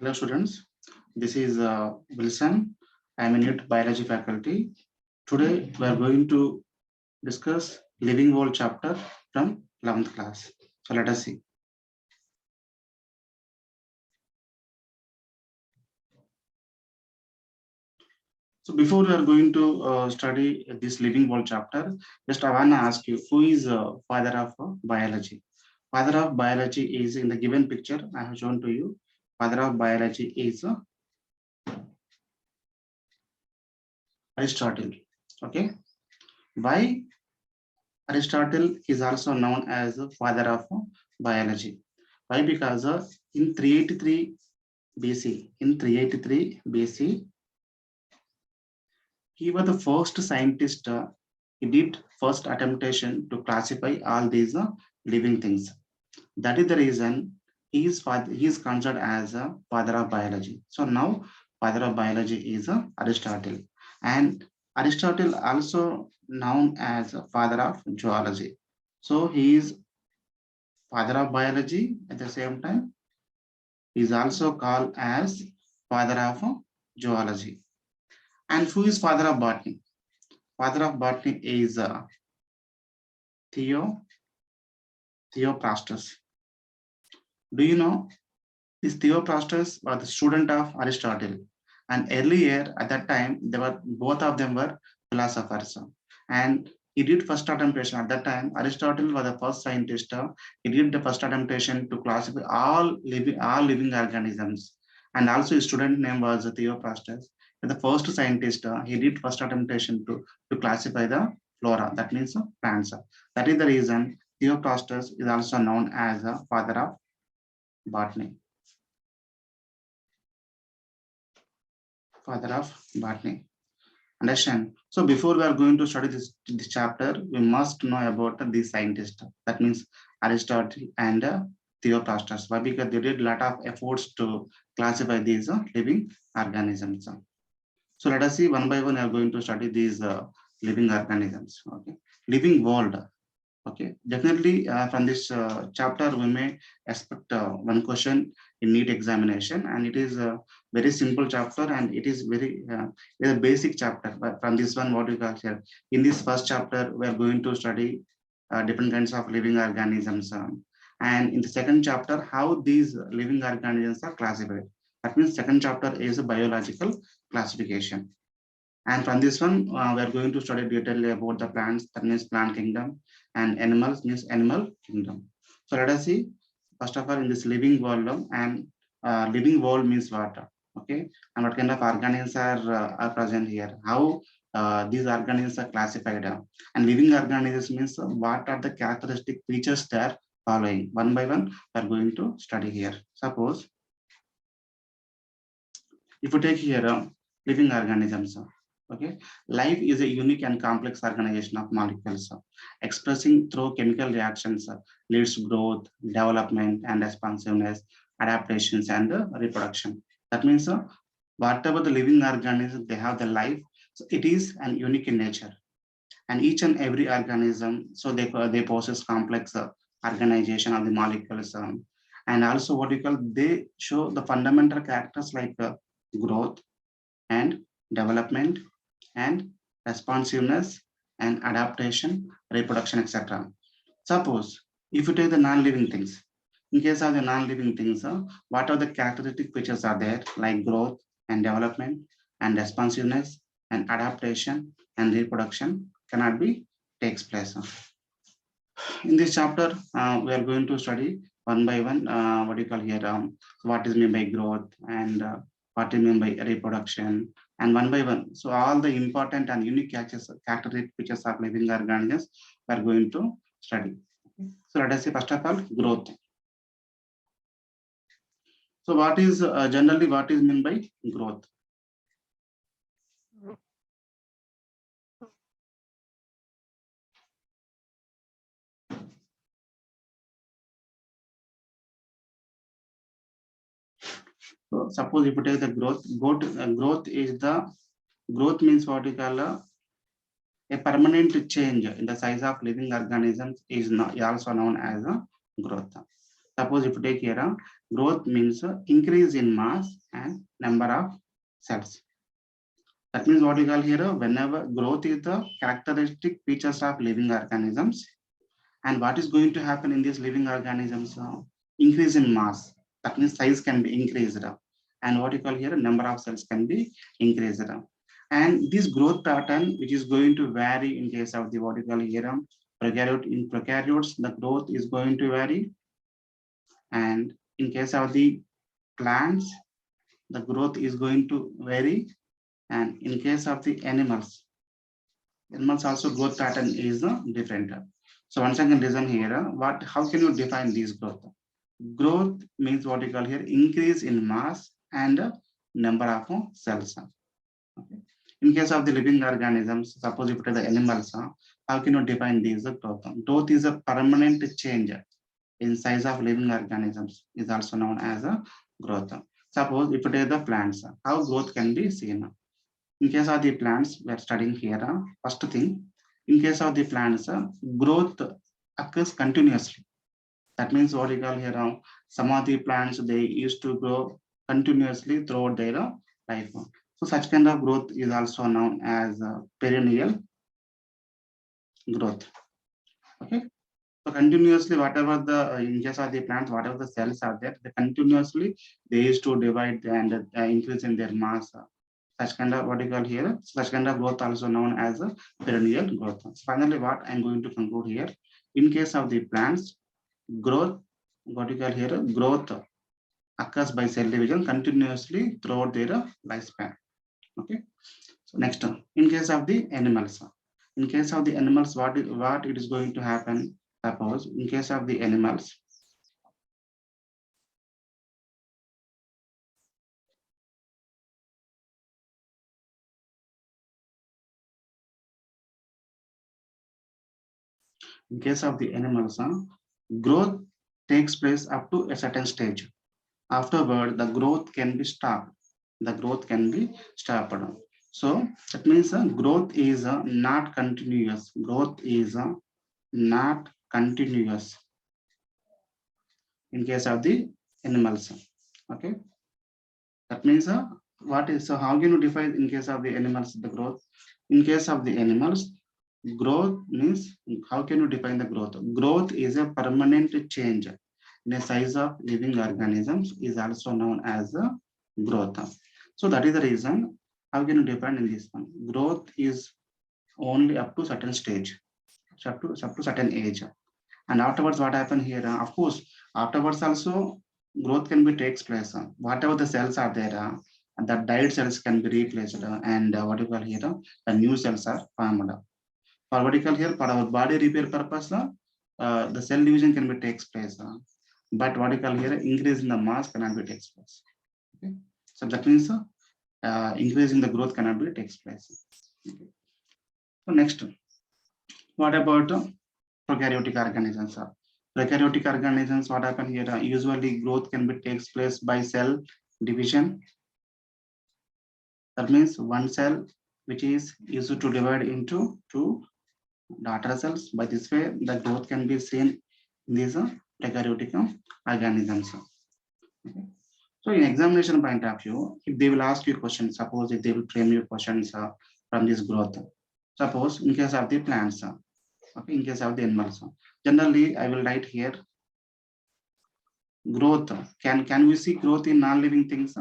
Hello students, this is Wilson. I am a NEET biology faculty. Today we are going to discuss living world chapter from 11th class. So let us see. So before we are going to study this living world chapter, just I want to ask you, who is father of biology? Father of biology is in the given picture I have shown to you. Father of biology is Aristotle. Okay, why Aristotle is also known as the father of biology? Why? Because in 383 BC, he was the first scientist. He did first attemptation to classify all these living things. That is the reason he is considered as a father of biology. So now father of biology is Aristotle, and Aristotle also known as a father of zoology. So he is father of biology at the same time. He is also called as father of zoology. And who is father of botany? Father of botany is Theo Theophrastus. Do you know this Theophrastus was the student of Aristotle, and earlier at that time they were both of them were philosophers, and he did first attemptation at that time. Aristotle was the first scientist. He did the first attemptation to classify all living organisms, and also his student name was Theophrastus. The first scientist, he did first attemptation to classify the flora. That means plants. That is the reason Theophrastus is also known as the father of botany. Father of botany. Understand? So before we are going to study this chapter, we must know about these scientists. That means Aristotle and Theophrastus. Why? Because they did a lot of efforts to classify these living organisms. So let us see one by one. We are going to study these living organisms. Okay, living world. Okay, definitely from this chapter we may expect one question in NEET examination, and it is a very simple chapter, and it is very basic chapter. But from this one, what we got here in this first chapter, we are going to study different kinds of living organisms, and in the second chapter, how these living organisms are classified. That means second chapter is a biological classification. And from this one, we are going to study detail about the plants, that means plant kingdom, and animals means animal kingdom. So let us see, first of all, in this living world, and living world means what? Okay, and what kind of organisms are present here? How these organisms are classified? And living organisms means what are the characteristic features they are following? One by one, we are going to study here. Suppose if you take here living organisms, okay, life is a unique and complex organization of molecules expressing through chemical reactions leads to growth, development, and responsiveness, adaptations, and reproduction. That means whatever the living organism they have the life, so it is an unique in nature, and each and every organism, so they possess complex organization of the molecules, and also what you call they show the fundamental characters like growth and development and responsiveness and adaptation, reproduction, etc. Suppose if you take the non-living things, in case of the non-living things, what are the characteristic features are there like growth and development and responsiveness and adaptation and reproduction cannot be takes place. In this chapter, we are going to study one by one what do you call here, what is meant by growth and what is meant by reproduction, and one by one. So all the important and unique characteristic features of living organisms we are going to study. Okay. So let us see first of all growth. So what is generally what is meant by growth? So suppose if you take the growth means what we call a permanent change in the size of living organisms is also known as a growth. Suppose if you take here, growth means increase in mass and number of cells. That means what we call here, whenever growth is the characteristic features of living organisms, and what is going to happen in these living organisms? Increase in mass. That means size can be increased. And what you call here, number of cells can be increased. And this growth pattern, which is going to vary in case of the what you call here, prokaryote. In prokaryotes, the growth is going to vary. And in case of the plants, the growth is going to vary. And in case of the animals also growth pattern is different. So once again, listen here. How can you define this growth? Growth means what you call here, increase in mass and number of cells. Okay. In case of the living organisms, suppose you put the animals, how can you define this growth? Growth is a permanent change in size of living organisms, is also known as a growth. Suppose if you take the plants, how growth can be seen? In case of the plants, we are studying here. First thing, in case of the plants, growth occurs continuously. That means what you call here, some of the plants, they used to grow continuously throughout their life. So such kind of growth is also known as perennial growth. Okay. So continuously, whatever the in case of the plants, whatever the cells are there, they continuously they used to divide and increase in their mass. Such kind of what you call here, such kind of growth also known as a perennial growth. Finally, what I'm going to conclude here, in case of the plants, growth, what you call here, growth occurs by cell division continuously throughout their lifespan. Okay. So next, in case of the animals, what it is going to happen? Suppose in case of the animals, growth takes place up to a certain stage. Afterward, the growth can be stopped. So that means growth is not continuous. Growth is not continuous in case of the animals. Okay. That means how can you define in case of the animals the growth? In case of the animals, growth means, how can you define the growth? Growth is a permanent change in the size of living organisms, is also known as growth. So that is the reason, how can you define in this one? Growth is only up to certain stage, up to certain age. And afterwards, what happened here? Of course, afterwards also growth can be takes place. Whatever the cells are there, the died cells can be replaced, and what you call here, the new cells are formed. For what you call here, for our body repair purpose, the cell division can be takes place. But what you call here, increase in the mass cannot be takes place. Okay? So that means increasing the growth cannot be takes place. Okay. So next, what about prokaryotic organisms? Prokaryotic organisms, what happen here? Usually growth can be takes place by cell division. That means one cell which is used to divide into two daughter cells. By this way, the growth can be seen in these prokaryotic organisms. Okay. So in examination point of view, if they will ask you questions, suppose if they will frame you questions from this growth, suppose in case of the plants, okay, in case of the animals, generally I will write here growth. Can we see growth in non-living things?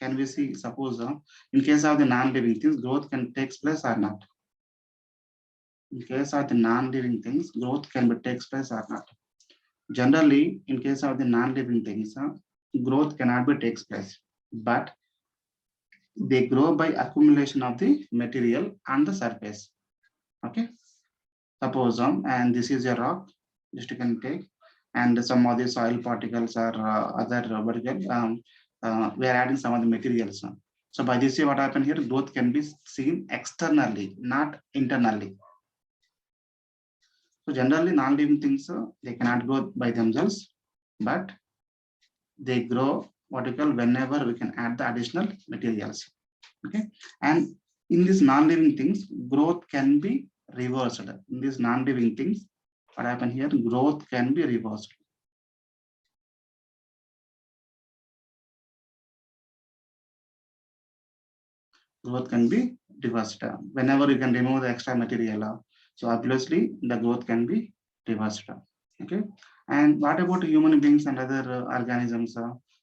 Can we see, suppose in case of the non-living things, growth can take place or not? In case of the non-living things, growth can be takes place or not? Generally, in case of the non-living things, growth cannot be takes place, but they grow by accumulation of the material on the surface. Okay. Suppose and this is a rock, just you can take, and some of the soil particles or other particle, we are adding some of the materials. So by this way, what happened here, growth can be seen externally, not internally. So generally, non-living things, they cannot grow by themselves, but they grow what we call whenever we can add the additional materials. Okay, and in these non-living things, growth can be reversed. In these non-living things, what happened here, growth can be reversed. growth can be reversed. Whenever you can remove the extra material, so obviously the growth can be reversed. Okay. And what about human beings and other organisms?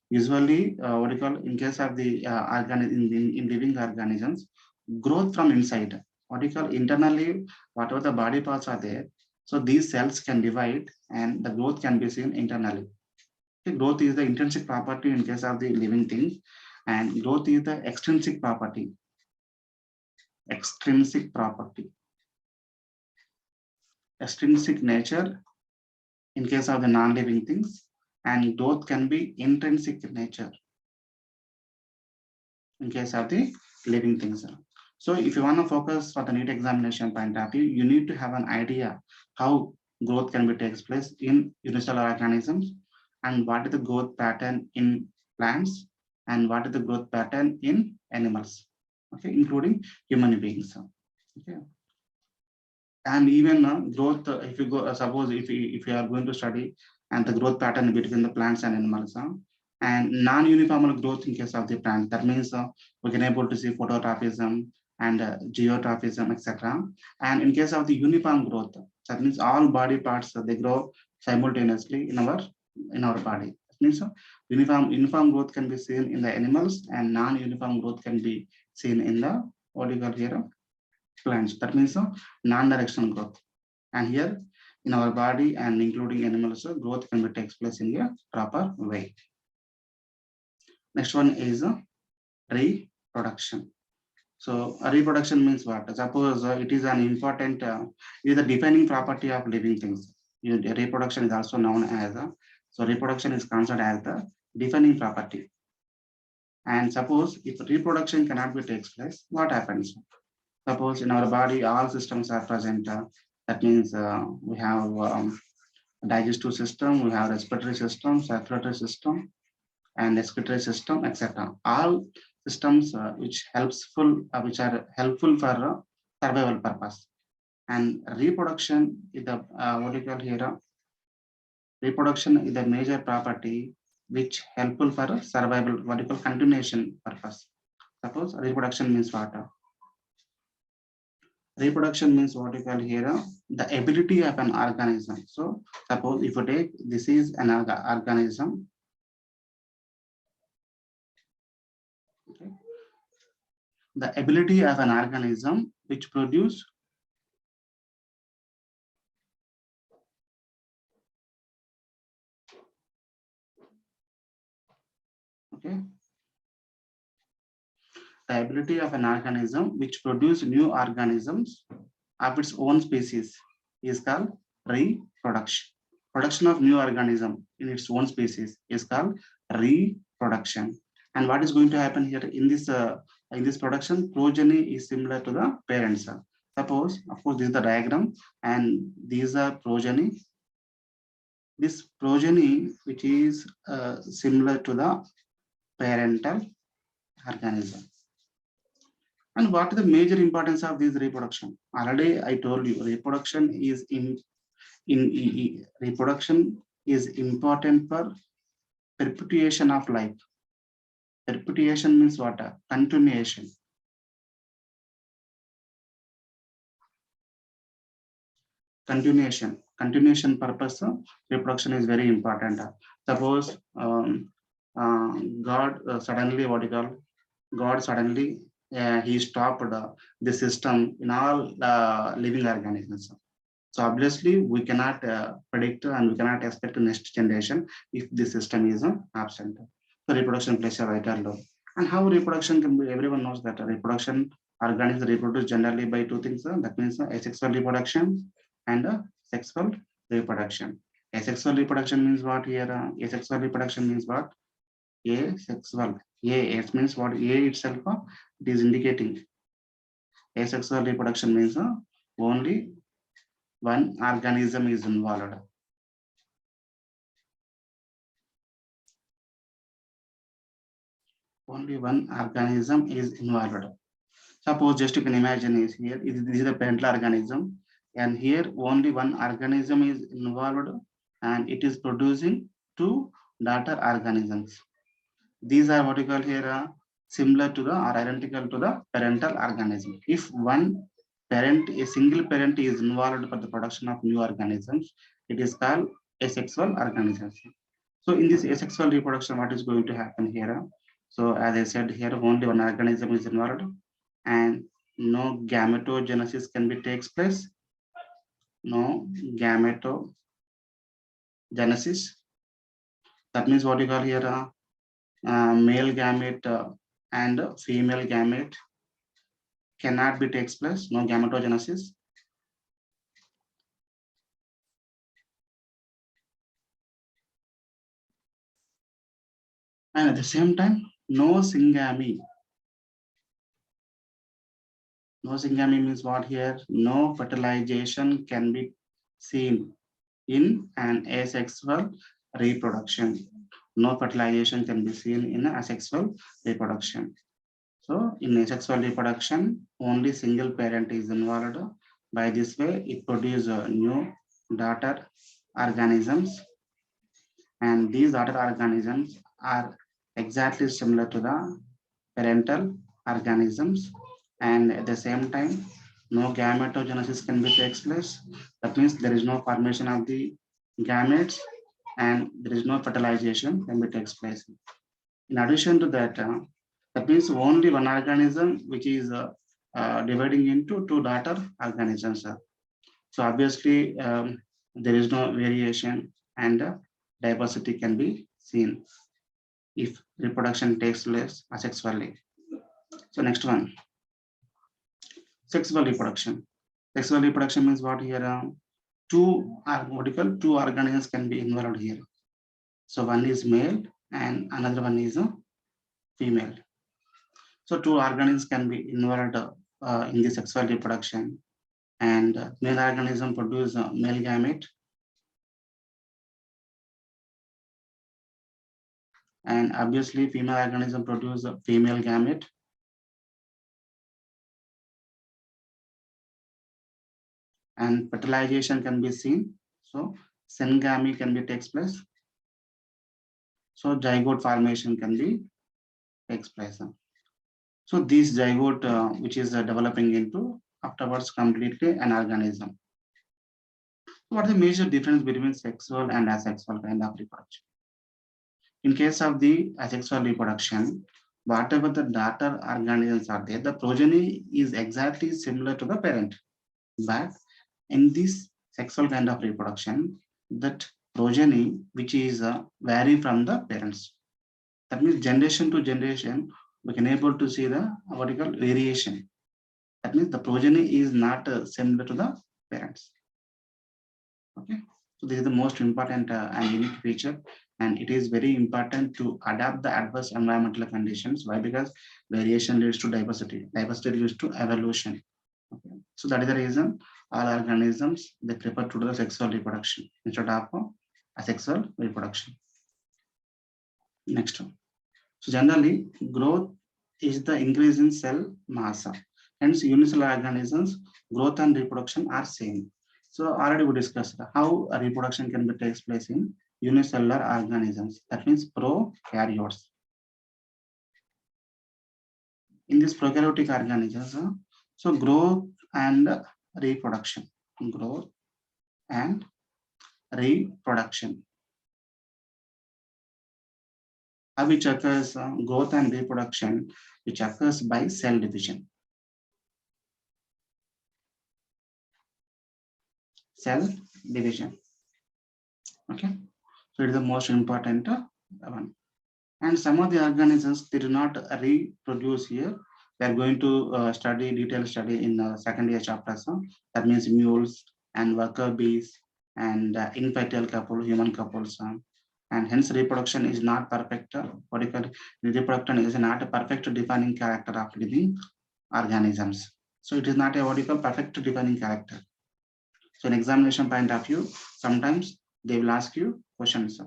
Usually, what do you call, in case of the in living organisms, growth from inside. What do you call, internally, whatever the body parts are there, so these cells can divide and the growth can be seen internally. Okay, growth is the intrinsic property in case of the living things, and growth is the extrinsic property. Extrinsic property. Extrinsic nature in case of the non-living things, and growth can be intrinsic nature in case of the living things. So if you want to focus for the NEET examination point of view, you need to have an idea how growth can be takes place in unicellular organisms, and what is the growth pattern in plants, and what is the growth pattern in animals, okay, including human beings. Okay. And even growth, if you go, suppose if you are going to study and the growth pattern between the plants and animals, and non-uniform growth in case of the plant, that means we can able to see phototropism and geotropism, etc. And in case of the uniform growth, that means all body parts they grow simultaneously in our body. That means uniform growth can be seen in the animals, and non-uniform growth can be seen in the, what do you call here, plants. That means non-directional growth. And here in our body and including animals, growth can be takes place in a proper way. Next one is reproduction. So reproduction means what? Suppose it is an important, it is a defining property of living things. Reproduction is also known as, so reproduction is considered as the defining property. And suppose if reproduction cannot be takes place, what happens? Suppose in our body, all systems are present. That means we have digestive system, we have respiratory system, circulatory system, and excretory system, etc. All systems which are helpful for survival purpose. And reproduction is the what do you call here? Reproduction is the major property which helpful for survival, what do you call, continuation purpose. Suppose reproduction means what? Reproduction means what you call here, the ability of an organism. So suppose if you take, this is an organism. Okay. The ability of an organism which produce okay, the ability of an organism which produce new organisms of its own species is called reproduction. Production of new organism in its own species is called reproduction. And what is going to happen here in this production, progeny is similar to the parents. Suppose, of course, this is the diagram, and these are progeny. This progeny, which is similar to the parental organism. And what is the major importance of this reproduction? Already I told you, reproduction is reproduction is important for perpetuation of life. Perpetuation means what? Continuation. Continuation purpose, reproduction is very important. Suppose God suddenly, what you call, God suddenly he stopped the system in all living organisms. So obviously we cannot predict and we cannot expect the next generation if the system is absent. So reproduction plays a vital role. And how reproduction can be, everyone knows that reproduction, organisms reproduce generally by two things. That means asexual reproduction and sexual reproduction. Asexual reproduction means what here? Asexual reproduction means what? Asexual. It means what? A itself it is indicating. Asexual reproduction means only one organism is involved. Only one organism is involved. Suppose just you can imagine is here, this is a parental organism, and here only one organism is involved, and it is producing two daughter organisms. These are what you call here similar to the or identical to the parental organism. If one parent, a single parent is involved for the production of new organisms, it is called asexual organisms. So in this asexual reproduction, what is going to happen here? So as I said here, only one organism is involved and no gametogenesis can be takes place. No gametogenesis. That means what you call here, male gamete and female gamete cannot be takes place. No gametogenesis. And at the same time, no syngamy. No syngamy means what here? No fertilization can be seen in an asexual reproduction. No fertilization can be seen in an asexual reproduction. So in asexual reproduction, only single parent is involved. By this way, it produces new daughter organisms, and these daughter organisms are exactly similar to the parental organisms, and at the same time, no gametogenesis can be takes place. That means there is no formation of the gametes, and there is no fertilization can be takes place. In addition to that, that means only one organism which is dividing into two daughter organisms. So obviously, there is no variation and diversity can be seen if reproduction takes place asexually. So next one, sexual reproduction. Sexual reproduction means what here? Two organisms can be involved here. So one is male and another one is female. So two organisms can be involved in the sexual reproduction, and male organism produce male gamete, and obviously female organism produce female gamete. And fertilization can be seen. So syngamy can be takes place. So zygote formation can be takes place. So this zygote, which is developing into afterwards completely an organism. What is the major difference between sexual and asexual kind of reproduction? In case of the asexual reproduction, whatever the daughter organisms are there, the progeny is exactly similar to the parent. But in this sexual kind of reproduction, that progeny which is vary from the parents. That means generation to generation, we can able to see the vertical variation. That means the progeny is not similar to the parents. Okay, so this is the most important and unique feature, and it is very important to adapt the adverse environmental conditions. Why? Because variation leads to diversity. Diversity leads to evolution. Okay, so that is the reason all organisms they prefer to do the sexual reproduction instead of asexual reproduction. Next one. So generally, growth is the increase in cell mass. Hence, unicellular organisms, growth and reproduction are same. So already we discussed how a reproduction can be takes place in unicellular organisms. That means prokaryotes. In this prokaryotic organisms, so growth and reproduction, growth and reproduction, which occurs growth and reproduction, which occurs by cell division. Cell division. Okay, so it is the most important one. And some of the organisms they do not reproduce here. We are going to study detailed study in second year chapters. That means mules and worker bees and infertile couple, human couples. And hence reproduction is not perfect. Reproduction is not a perfect defining character of living organisms. So it is not a perfect defining character. So in examination point of view, sometimes they will ask you questions,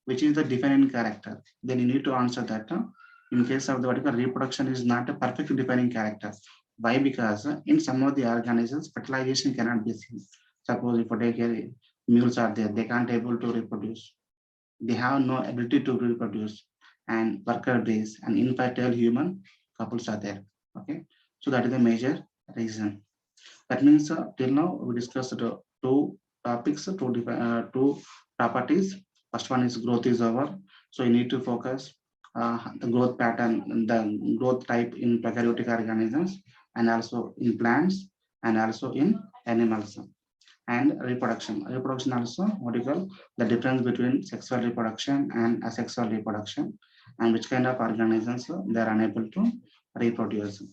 which is the defining character. Then you need to answer that. In case of the reproduction is not a perfect defining character. Why? Because in some of the organisms, fertilization cannot be seen. Suppose if you take care, mules are there, they can't able to reproduce. They have no ability to reproduce. and worker bees and infertile human couples are there. Okay, so that is the major reason. That means till now we discussed two topics, two properties. First one is growth is over. So you need to focus the growth pattern, the growth type in prokaryotic organisms, and also in plants, and also in animals. And reproduction. Reproduction also, what you call the difference between sexual reproduction and asexual reproduction, and which kind of organisms they are unable to reproduce.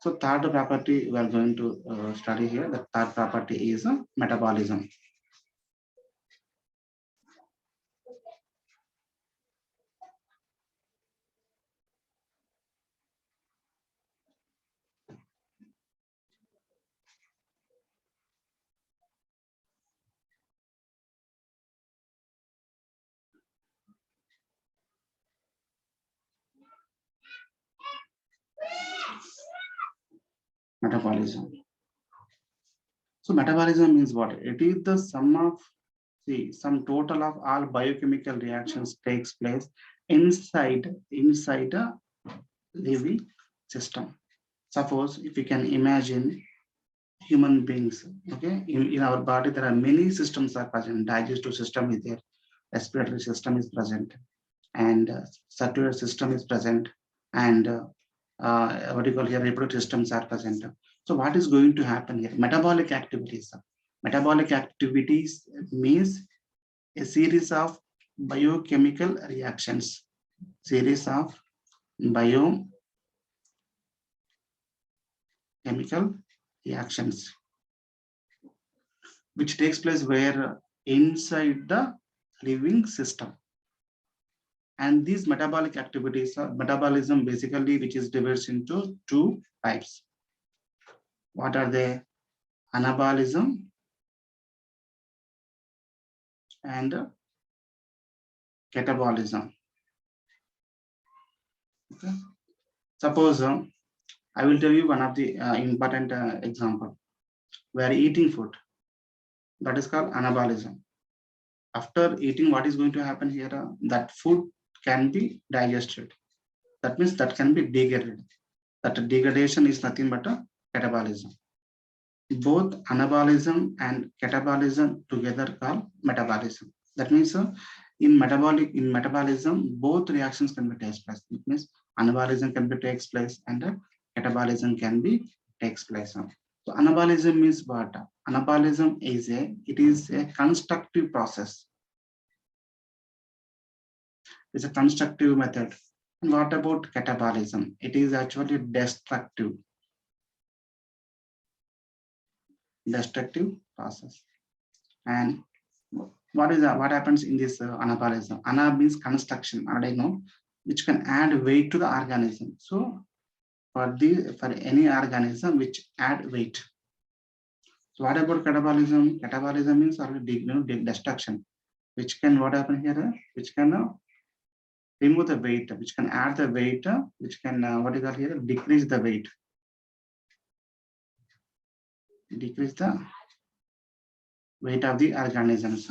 So third property we are going to study here. The third property is metabolism. Metabolism. So metabolism means what? It is the sum of the sum total of all biochemical reactions takes place inside a living system. Suppose if you can imagine human beings, okay, in our body there are many systems are present. Digestive system is there, respiratory system is present, and circulatory system is present, and what do you call here, reproductive systems are present. So what is going to happen here? Metabolic activities. Metabolic activities means a series of biochemical reactions, series of biochemical reactions which takes place where inside the living system. And these metabolic activities are metabolism basically, which is divided into two types. What are they? Anabolism and catabolism. Okay. Suppose I will tell you one of the important example. We are eating food. That is called anabolism. After eating, what is going to happen here? That food can be digested. That means that can be degraded. That degradation is nothing but a catabolism. Both anabolism and catabolism together called metabolism. That means in metabolism, both reactions can be takes place. It means anabolism can be takes place and catabolism can be takes place. So anabolism means what? Anabolism is a constructive process. It's a constructive method. And what about catabolism? It is actually destructive process. And what happens in this anabolism? Ana means construction, I know, which can add weight to the organism. So for any organism which add weight. So what about catabolism? Catabolism means already destruction, which can what happen here? Which can remove the weight, which can add the weight, which can what is called here? Decrease the weight. Decrease the weight of the organisms.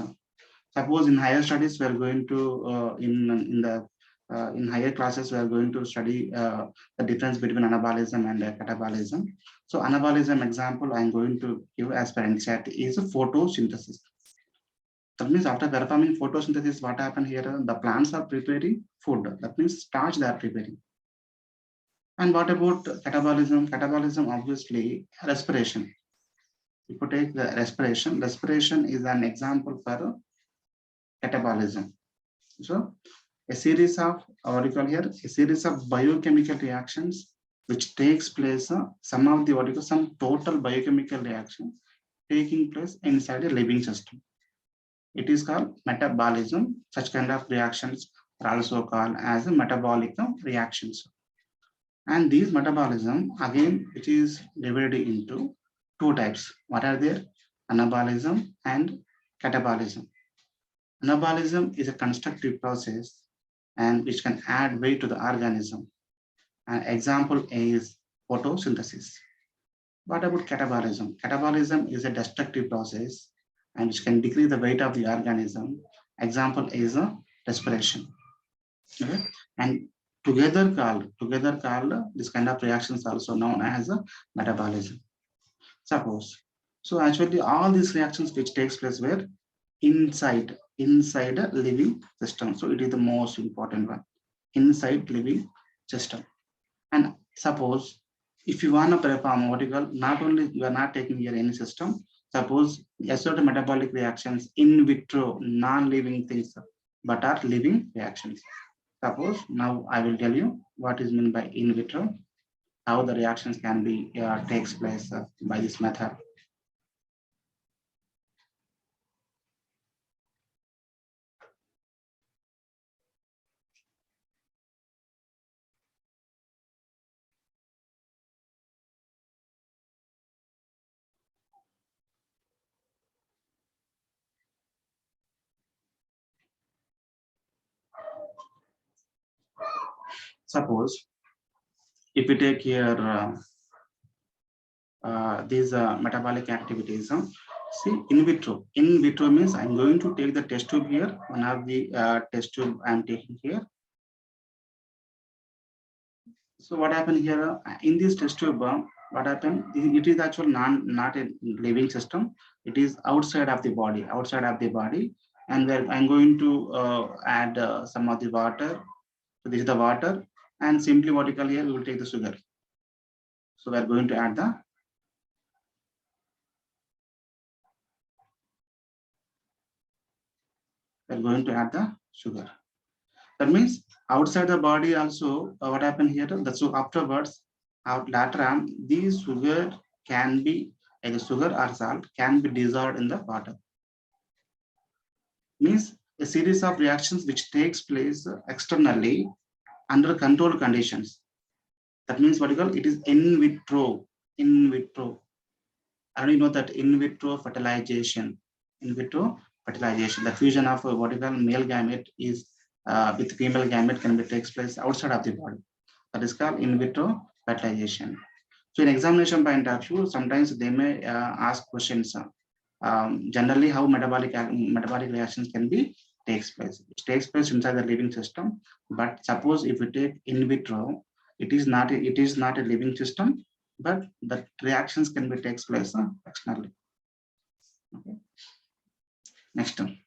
Suppose in higher studies we are going to in higher classes we are going to study the difference between anabolism and catabolism. So anabolism example I am going to give as per NCERT is photosynthesis. That means after performing photosynthesis, what happened here? The plants are preparing food. That means starch they are preparing. And what about catabolism? Catabolism obviously respiration. If you take the respiration is an example for catabolism. So a series of what you call here, a series of biochemical reactions which takes place, some of the what you call some total biochemical reactions taking place inside a living system. It is called metabolism. Such kind of reactions are also called as metabolic reactions. And these metabolism again, it is divided into two types. What are there? Anabolism and catabolism. Anabolism is a constructive process and which can add weight to the organism. An example is photosynthesis. What about catabolism? Catabolism is a destructive process and which can decrease the weight of the organism. Example is respiration. Okay, and together called this kind of reactions also known as a metabolism. Suppose, so actually all these reactions which takes place where inside a living system. So it is the most important one, inside living system. And suppose if you want to perform what you call, not only you are not taking here any system, suppose certain metabolic reactions in vitro, non-living things, but are living reactions. Suppose now I will tell you what is meant by in vitro, how the reactions can be takes place by this method. Suppose if we take here these metabolic activities, see in vitro means I'm going to take the test tube here, one of the test tube I'm taking here. So what happened here in this test tube, what happened, it is actually not a living system, it is outside of the body, and then I'm going to add some of the water. So this is the water, and simply what you call here, we will take the sugar. So we are going to add the sugar. That means outside the body also, what happened here? So afterwards, out later on, these sugar can be either sugar or salt can be dissolved in the water. Means a series of reactions which takes place externally under controlled conditions. That means what you call it is in vitro. In vitro. I already know that in vitro fertilization. In vitro fertilization. The fusion of what you call male gamete is with female gamete can be takes place outside of the body. That is called in vitro fertilization. So in examination point of view, sometimes they may ask questions. Generally, how metabolic reactions can be takes place. It takes place inside the living system. But suppose if we take in vitro, it is not a living system, but the reactions can be takes place externally. Okay. Next one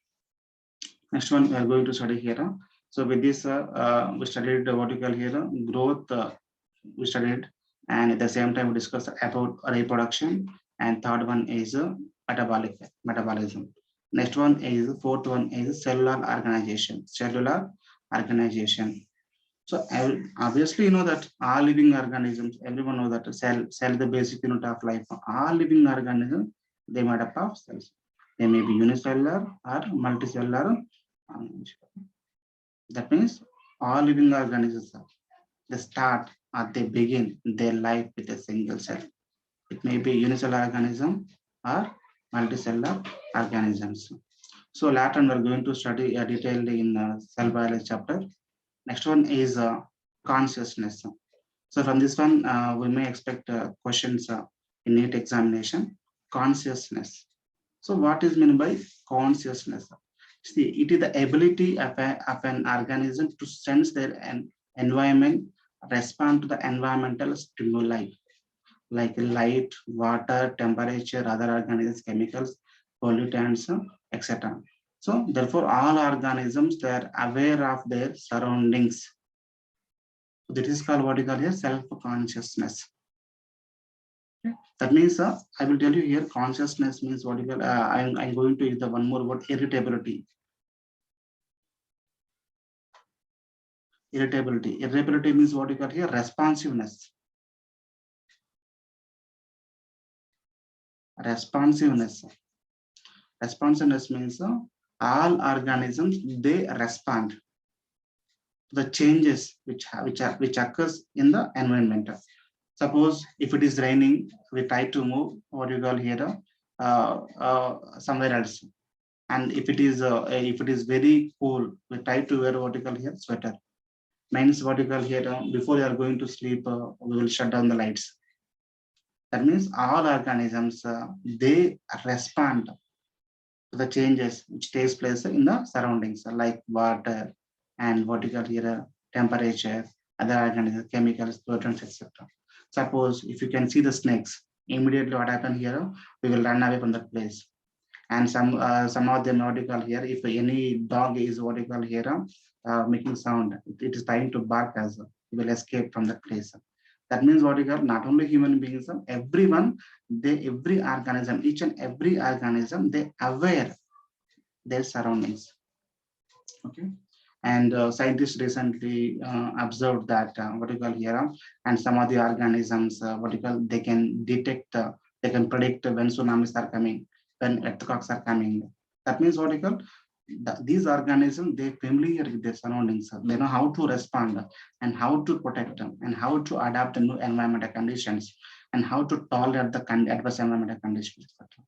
we are going to study here. So with this, we studied what you call here growth. We studied, and at the same time we discussed about reproduction. And third one is metabolism. Next one is fourth one is cellular organization. So obviously you know that all living organisms, everyone know that cell is the basic unit of life. All living organisms, they made up of cells. They may be unicellular or multicellular. That means all living organisms, they start or they begin their life with a single cell. It may be unicellular organism or multicellular organisms. So later we're going to study detailed in cell biology chapter. Next one is consciousness. So from this one, we may expect questions in NEET examination. Consciousness. So what is meant by consciousness? See, it is the ability of an organism to sense their environment, respond to the environmental stimuli like light, water, temperature, other organisms, chemicals, pollutants, etc. So therefore, all organisms, they are aware of their surroundings. So this is called what you call here self-consciousness. Okay. That means I will tell you here consciousness means what you call, I'm going to use the one more word, irritability. Irritability means what you got here, responsiveness. Responsiveness means all organisms, they respond to the changes which occurs in the environment. Suppose if it is raining, we try to move what you call here somewhere else. And if it is very cool, we try to wear what you call here sweater. Means what you call here before you are going to sleep, we will shut down the lights. That means all organisms, they respond to the changes which takes place in the surroundings like water, and what you call here temperature, other organisms, chemicals, proteins, etc. Suppose if you can see the snakes, immediately what happen here, we will run away from that place. And some of them what you call here, if any dog is what you call here making sound, it is trying to bark as well, it will escape from that place. That means what you call not only human beings, everyone, they every organism, each and every organism, they aware their surroundings. Okay. And scientists recently observed that what you call here, and some of the organisms, what you call, they can detect, they can predict when tsunamis are coming, when earthquakes are coming. That means what you call, these organisms, they familiar with their surroundings. They know how to respond and how to protect them and how to adapt to new environmental conditions and how to tolerate the adverse environmental conditions, etc.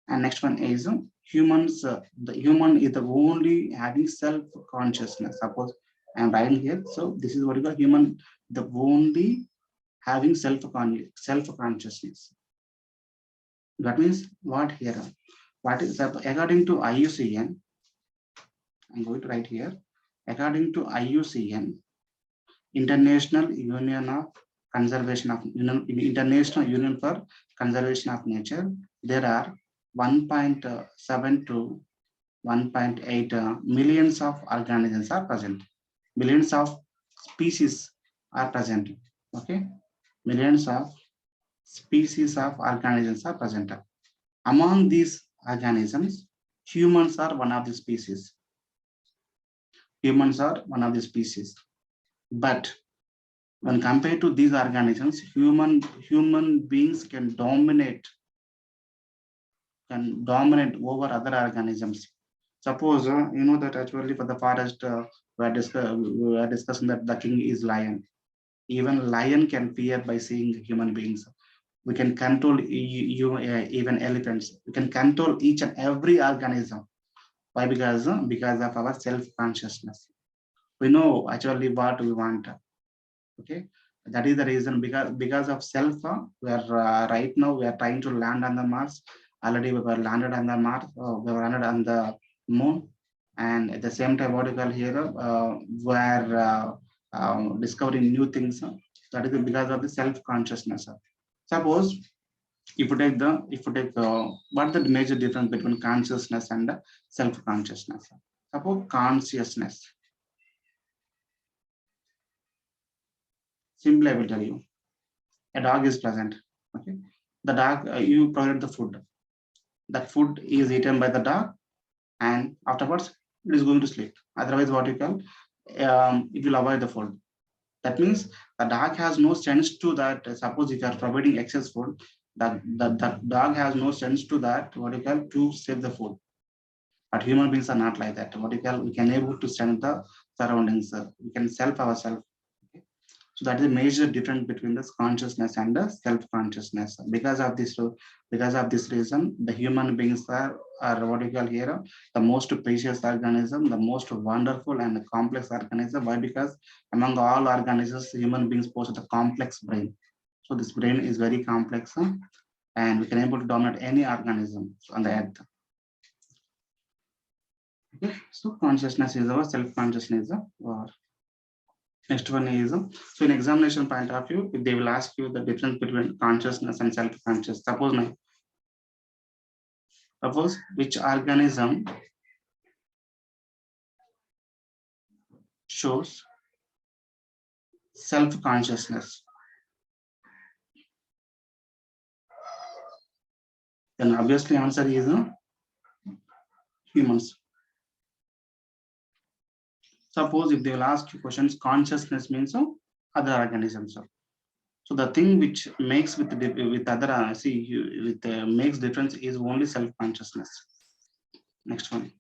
And next one is humans. The human is the only having self-consciousness. Suppose I'm writing here. So this is what you call human, the only having self-consciousness. That means what here? What is according to IUCN? I'm going to write here. According to IUCN, International Union of Conservation of International Union for Conservation of Nature, there are 1.7 to 1.8 millions of organisms are present. Millions of species are present. Okay, millions of species of organisms are present. Among these organisms, humans are one of the species. Humans are one of the species. But when compared to these organisms, human beings can dominate over other organisms. Suppose you know that actually for the forest we are discussing that the king is lion. Even lion can fear by seeing human beings. We can control even elephants. We can control each and every organism. Why? Because of our self-consciousness. We know actually what we want. Okay, that is the reason, because of self, we are right now we are trying to land on the Mars. Already we were landed on the Mars, we were landed on the moon, and at the same time what you call here, we are discovering new things. That is because of the self consciousness. Suppose if you take what the major difference between consciousness and self consciousness? Suppose consciousness, simply I will tell you, a dog is present. Okay, the dog, you provide the food. That food is eaten by the dog, and afterwards it is going to sleep. Otherwise, what you call, it will avoid the food. That means the dog has no sense to that. Suppose if you are providing excess food, that dog has no sense to that. What you call, to save the food. But human beings are not like that. What you call, we can able to sense the surroundings. We can self ourselves. So that is a major difference between this consciousness and the self-consciousness. Because of this reason, the human beings are what you call here, the most precious organism, the most wonderful and complex organism. Why? Because among all organisms, human beings possess a complex brain. So this brain is very complex, and we can able to dominate any organism on the earth. Okay, so consciousness is our self-consciousness, or next one is, so in examination point of view, if they will ask you the difference between consciousness and self-conscious, suppose which organism shows self-consciousness, then obviously answer is humans. Suppose if they will ask you questions, consciousness means other organisms. So the thing which makes with other makes difference is only self-consciousness. Next one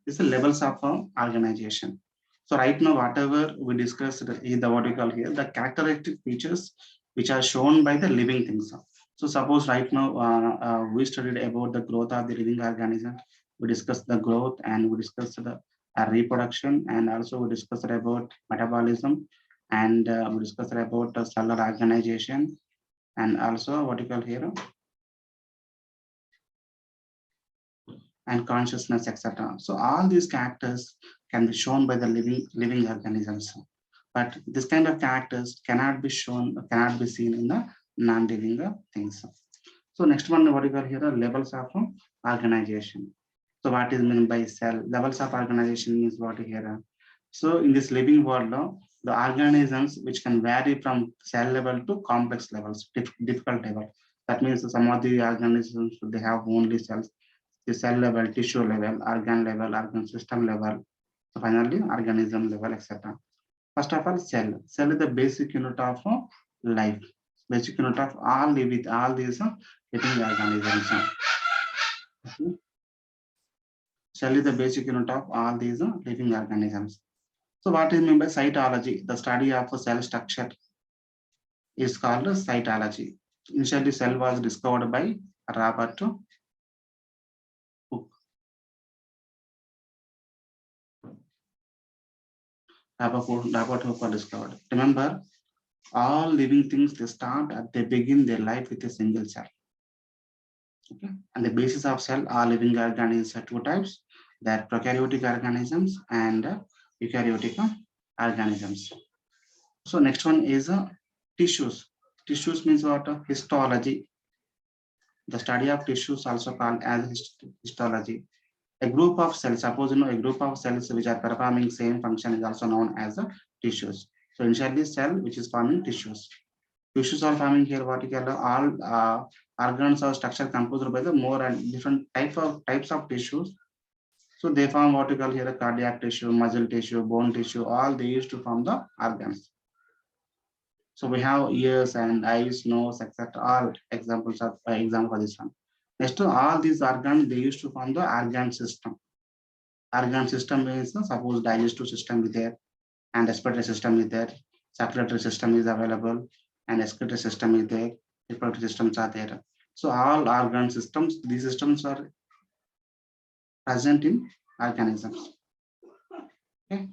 is the levels of organization. So right now, whatever we discussed is the what we call here the characteristic features which are shown by the living things. So suppose right now we studied about the growth of the living organism. We discussed the growth, and we discussed the reproduction, and also we discussed about metabolism, and we discussed about cellular organization, and also what you call here and consciousness, etc. So all these characters can be shown by the living organisms. But this kind of characters cannot be shown, cannot be seen in the non-living things. So next one, what you got here are levels of organization. So what is meant by cell? Levels of organization means what here. So in this living world, the organisms which can vary from cell level to complex levels, difficult level. That means some of the organisms they have only cells, the cell level, tissue level, organ system level, so finally organism level, etc. First of all, cell. Cell is the basic unit of life, basic unit of all with all these living organisms. Okay. Cell is the basic unit of all these living organisms. So what is meant by cytology? The study of a cell structure is called cytology. Initially, cell was discovered by Robert Hooke. Robert Hooke was discovered. Remember, all living things they start at they begin their life with a single cell. Okay. And the basis of cell are living organisms are two types. They are prokaryotic organisms and eukaryotic organisms. So next one is tissues. Tissues means what? Histology. The study of tissues also called as histology. A group of cells, suppose you know a group of cells which are performing same function is also known as tissues. So initially cell which is forming tissues. Tissues are forming here what you call all organs or structure composed by the more and different types of tissues. So they form what you call here a cardiac tissue, muscle tissue, bone tissue, all they used to form the organs. So we have ears and eyes, nose, etc. All examples of example for this one. Next to all these organs, they used to form the organ system. Organ system means suppose digestive system is there, and respiratory system is there, circulatory system is available, and excretory system is there, reproductive systems are there. So all organ systems, these systems are present in organisms. Okay.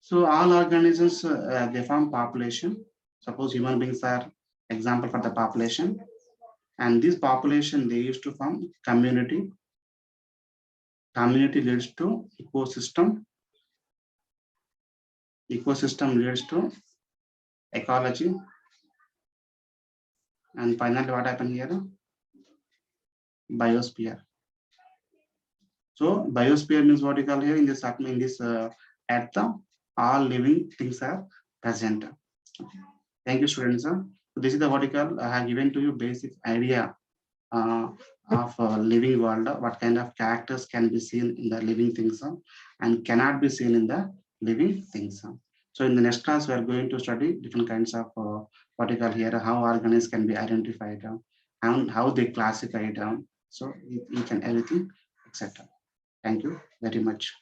So all organisms they form population. Suppose human beings are example for the population, and this population they used to form community. Community leads to ecosystem. Ecosystem leads to ecology, and finally what happened here? Biosphere. So biosphere means what you call here in this at the all living things are present. Okay. Thank you, students. So this is the what you call I have given to you basic idea of living world. What kind of characters can be seen in the living things and cannot be seen in the living things. So in the next class, we are going to study different kinds of what you call here how organisms can be identified and how they classify it. So each and everything, etc. Thank you very much.